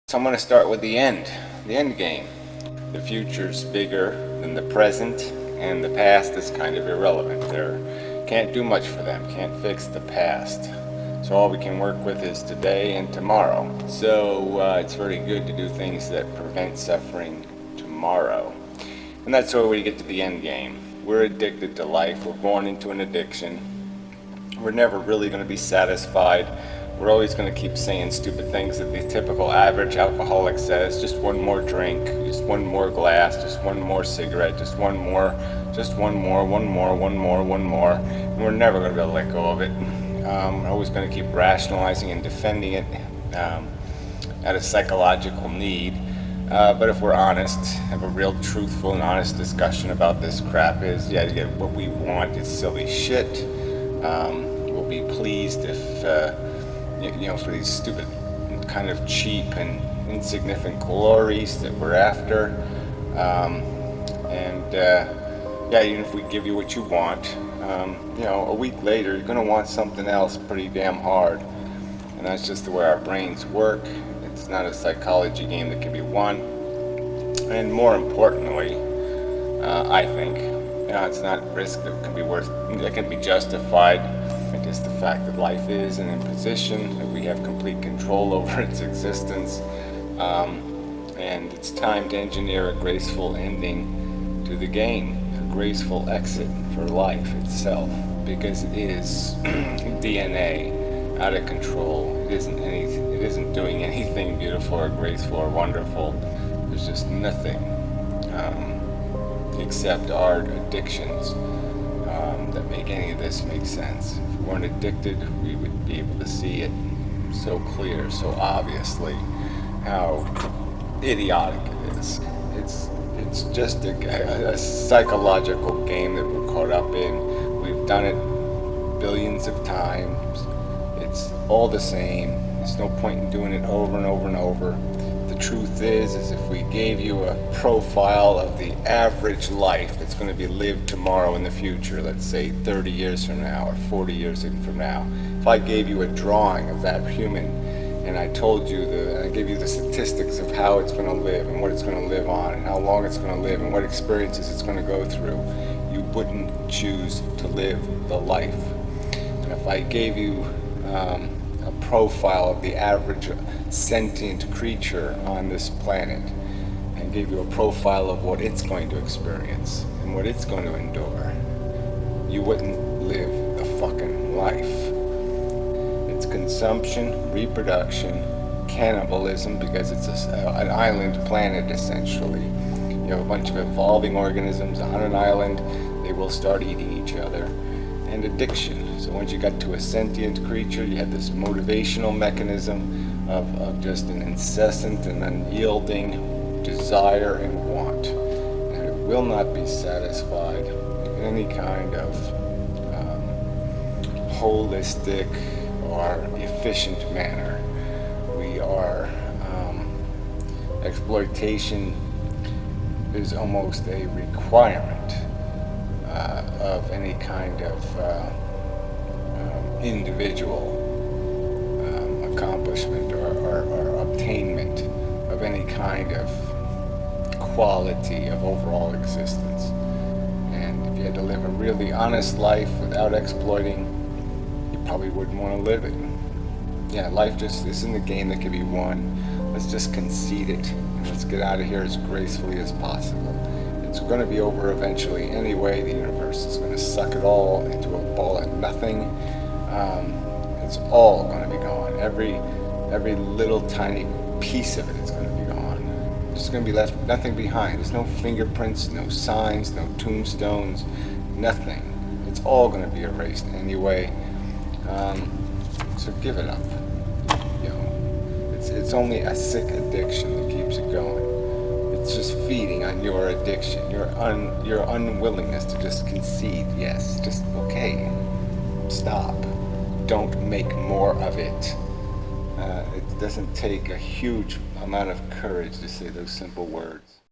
So I'm going to start with the end game. The future's bigger than the present, and the past is kind of irrelevant. Can't do much for them, can't fix the past. So all we can work with is today and tomorrow. So it's very good to do things that prevent suffering tomorrow. And that's where we get to the end game. We're addicted to life, we're born into an addiction. We're never really going to be satisfied. We're always going to keep saying stupid things that the typical average alcoholic says. Just one more drink, just one more glass, just one more cigarette, just one more, one more. And we're never going to be able to let go of it. We're always going to keep rationalizing and defending it at a psychological need. But if we're honest, have a real truthful and honest discussion about this crap is, yeah, to get what we want is silly shit. We'll be pleased if for these stupid, kind of cheap and insignificant glories that we're after. Even if we give you what you want, a week later you're going to want something else pretty damn hard. And that's just the way our brains work. It's not a psychology game that can be won. And more importantly, I think, it's not risk that can be justified. Just the fact that life is an imposition, that we have complete control over its existence, and it's time to engineer a graceful ending to the game, a graceful exit for life itself, because it is DNA out of control. It isn't doing anything beautiful or graceful or wonderful. There's just nothing except our addictions that make any of this make sense. If we weren't addicted, we would be able to see it so clear, so obviously, how idiotic it is. It's just a psychological game that we're caught up in. We've done it billions of times. It's all the same. There's no point in doing it over and over and over. The truth is if we gave you a profile of the average life that's going to be lived tomorrow in the future, let's say 30 years from now or 40 years from now, if I gave you a drawing of that human and I told you I gave you the statistics of how it's going to live and what it's going to live on and how long it's going to live and what experiences it's going to go through, you wouldn't choose to live the life. And if I gave you a profile of the average sentient creature on this planet and gave you a profile of what it's going to experience and what it's going to endure, you wouldn't live the fucking life. It's consumption, reproduction, cannibalism, because it's an island planet essentially. You have a bunch of evolving organisms on an island, they will start eating each other. And addiction. So once you got to a sentient creature, you had this motivational mechanism of just an incessant and unyielding desire and want. And it will not be satisfied in any kind of holistic or efficient manner. Exploitation is almost a requirement of any kind of individual accomplishment or obtainment of any kind of quality of overall existence. And if you had to live a really honest life without exploiting, you probably wouldn't want to live it. Yeah, life just isn't a game that can be won. Let's just concede it and let's get out of here as gracefully as possible. It's going to be over eventually anyway. The universe is going to suck it all into a ball of nothing. It's all going to be gone. Every little tiny piece of it is going to be gone. There's going to be left nothing behind. There's no fingerprints, no signs, no tombstones, nothing. It's all going to be erased anyway. So give it up. It's only a sick addiction that keeps it going. It's just feeding on your addiction, your unwillingness to just concede. Yes, just okay. Stop. Don't make more of it. It doesn't take a huge amount of courage to say those simple words.